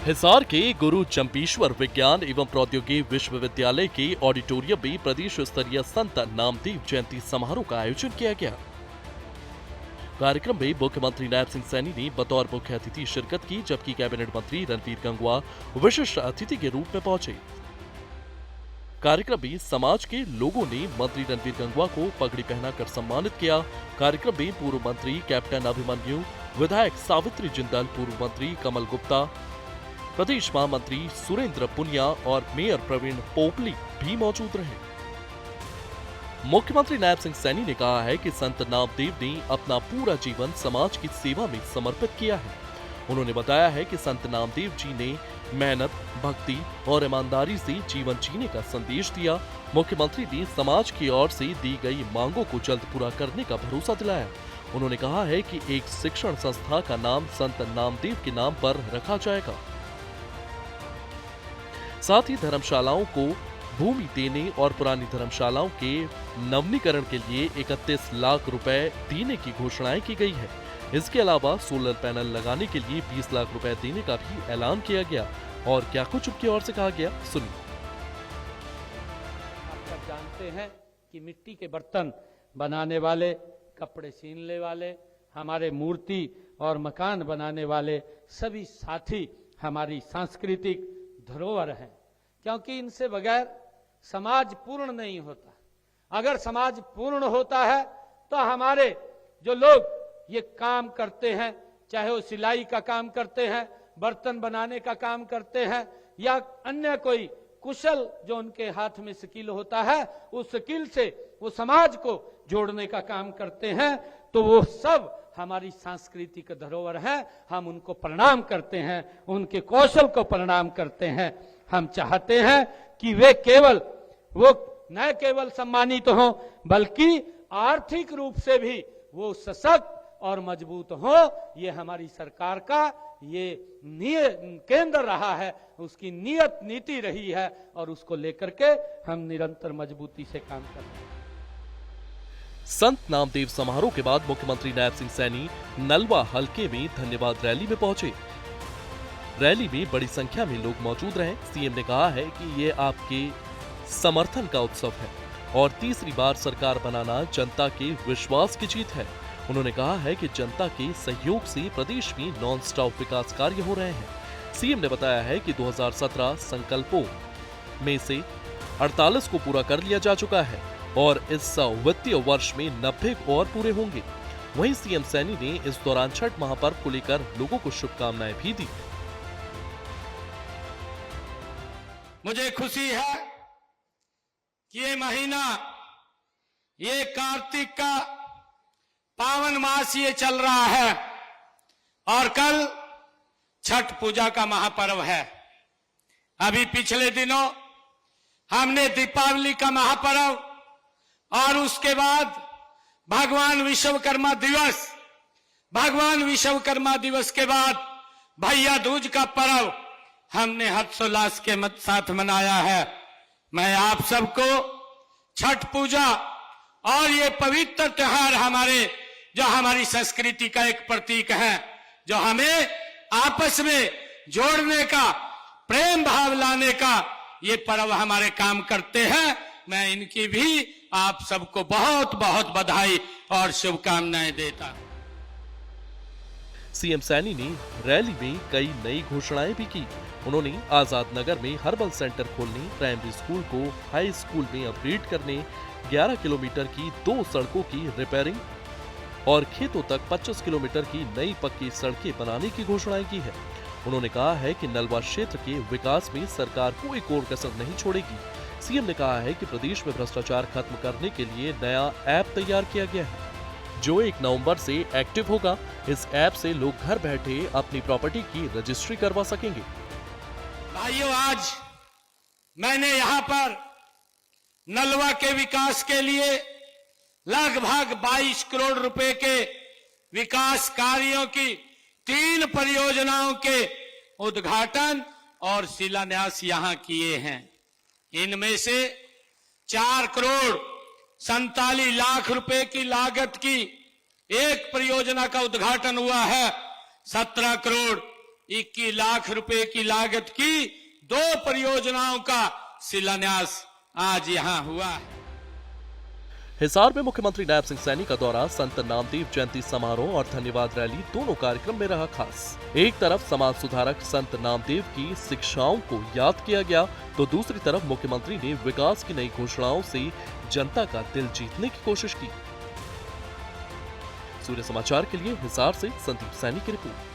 हिसार के गुरु चंपीश्वर विज्ञान एवं प्रौद्योगिकी विश्वविद्यालय के ऑडिटोरियम में प्रदेश स्तरीय संत नामदेव जयंती समारोह का आयोजन किया गया। कार्यक्रम में मुख्यमंत्री नायब सिंह सैनी ने बतौर मुख्य अतिथि शिरकत की, जबकि कैबिनेट मंत्री रणबीर गंगवा विशिष्ट अतिथि के रूप में पहुंचे। कार्यक्रम में समाज के लोगों ने मंत्री रणबीर गंगवा को पगड़ी पहनाकर सम्मानित किया। कार्यक्रम में पूर्व मंत्री कैप्टन अभिमन्यु, विधायक सावित्री जिंदल, पूर्व मंत्री कमल गुप्ता, प्रदेश महामंत्री सुरेंद्र पुनिया और मेयर प्रवीण पोपली भी मौजूद रहे। मुख्यमंत्री नायब सिंह सैनी ने कहा है कि संत नामदेव ने अपना पूरा जीवन समाज की सेवा में समर्पित किया है। उन्होंने बताया है कि संत नामदेव जी ने मेहनत, भक्ति और ईमानदारी से जीवन जीने का संदेश दिया। मुख्यमंत्री ने समाज की ओर से दी गई मांगों को जल्द पूरा करने का भरोसा दिलाया। उन्होंने कहा है कि एक शिक्षण संस्था का नाम संत नामदेव के नाम पर रखा जाएगा। साथ ही धर्मशालाओं को भूमि देने और पुरानी धर्मशालाओं के नवीनीकरण के लिए 31 लाख रुपए देने की घोषणाएं की गई है। इसके अलावा सोलर पैनल लगाने के लिए 20 लाख रुपए देने का भी ऐलान किया गया। और क्या कुछ उनकी ओर से कहा गया, सुनिए। आप सब जानते हैं कि मिट्टी के बर्तन बनाने वाले, कपड़े सीनने वाले, हमारे मूर्ति और मकान बनाने वाले सभी साथी हमारी सांस्कृतिक धरोहर है, क्योंकि इनसे बगैर समाज पूर्ण नहीं होता। अगर समाज पूर्ण होता है तो हमारे जो लोग ये काम करते हैं, चाहे वो सिलाई का काम करते हैं, बर्तन बनाने का काम करते हैं या अन्य कोई कुशल जो उनके हाथ में स्किल होता है, उस स्किल से वो समाज को जोड़ने का काम करते हैं, तो वो सब हमारी सांस्कृतिक धरोहर है। हम उनको प्रणाम करते हैं, उनके कौशल को प्रणाम करते हैं। हम चाहते हैं कि वो न केवल सम्मानित हों, बल्कि आर्थिक रूप से भी वो सशक्त और मजबूत हो। ये हमारी सरकार का ये केंद्र रहा है, उसकी नियत नीति रही है और उसको लेकर के हम निरंतर मजबूती से काम कर रहे हैं। संत नामदेव समारोह के बाद मुख्यमंत्री नायब सिंह सैनी नलवा हलके में धन्यवाद रैली में पहुंचे। रैली में बड़ी संख्या में लोग मौजूद रहे। सीएम ने कहा है कि ये आपके समर्थन का उत्सव है और तीसरी बार सरकार बनाना जनता के विश्वास की जीत है। उन्होंने कहा है कि जनता के सहयोग से प्रदेश में नॉन स्टॉप विकास कार्य हो रहे हैं। सीएम ने बताया है कि 2017 संकल्पों में से 48 को पूरा कर लिया जा चुका है और इस वित्तीय वर्ष में 90 और पूरे होंगे। वहीं सीएम सैनी ने इस दौरान छठ महापर्व को लेकर लोगों को शुभकामनाएं भी दी। मुझे खुशी है कि ये महीना, ये कार्तिक का पावन मास ये चल रहा है और कल छठ पूजा का महापर्व है। अभी पिछले दिनों हमने दीपावली का महापर्व और उसके बाद भगवान विश्वकर्मा दिवस के बाद भैया दूज का पर्व हमने हर्षोल्लास के साथ मनाया है। मैं आप सबको छठ पूजा और ये पवित्र त्योहार जो हमारी संस्कृति का एक प्रतीक है, जो हमें आपस में जोड़ने का, प्रेम भाव लाने का ये पर्व हमारे काम करते हैं। मैं इनकी भी आप सबको बहुत बहुत बधाई और शुभकामनाएं देता हूं। सीएम सैनी ने रैली में कई नई घोषणाएं भी की। उन्होंने आजाद नगर में हर्बल सेंटर खोलने, प्राइमरी स्कूल को हाई स्कूल में अपग्रेड करने, 11 किलोमीटर की 2 सड़कों की रिपेयरिंग और खेतों तक 25 किलोमीटर की नई पक्की सड़कें बनाने की घोषणाएं की है। उन्होंने कहा है कि नलवा क्षेत्र के विकास में सरकार कोई कोर कसर नहीं छोड़ेगी। सीएम ने कहा है कि प्रदेश में भ्रष्टाचार खत्म करने के लिए नया ऐप तैयार किया गया है, जो 1 नवंबर से एक्टिव होगा। इस ऐप से लोग घर बैठे अपनी प्रॉपर्टी की रजिस्ट्री करवा सकेंगे। भाइयों, आज मैंने यहाँ पर नलवा के विकास के लिए लगभग 22 करोड़ रुपए के विकास कार्यों की 3 परियोजनाओं के उद्घाटन और शिलान्यास यहाँ किए हैं। इनमें से 4 करोड़ 47 लाख रुपए की लागत की एक परियोजना का उद्घाटन हुआ है। 17 करोड़ 21 लाख रुपए की लागत की 2 परियोजनाओं का शिलान्यास आज यहां हुआ है। हिसार में मुख्यमंत्री नायब सिंह सैनी का दौरा, संत नामदेव जयंती समारोह और धन्यवाद रैली दोनों कार्यक्रम में रहा खास। एक तरफ समाज सुधारक संत नामदेव की शिक्षाओं को याद किया गया, तो दूसरी तरफ मुख्यमंत्री ने विकास की नई घोषणाओं से जनता का दिल जीतने की कोशिश की। सूर्य समाचार के लिए हिसार से संदीप सैनी की रिपोर्ट।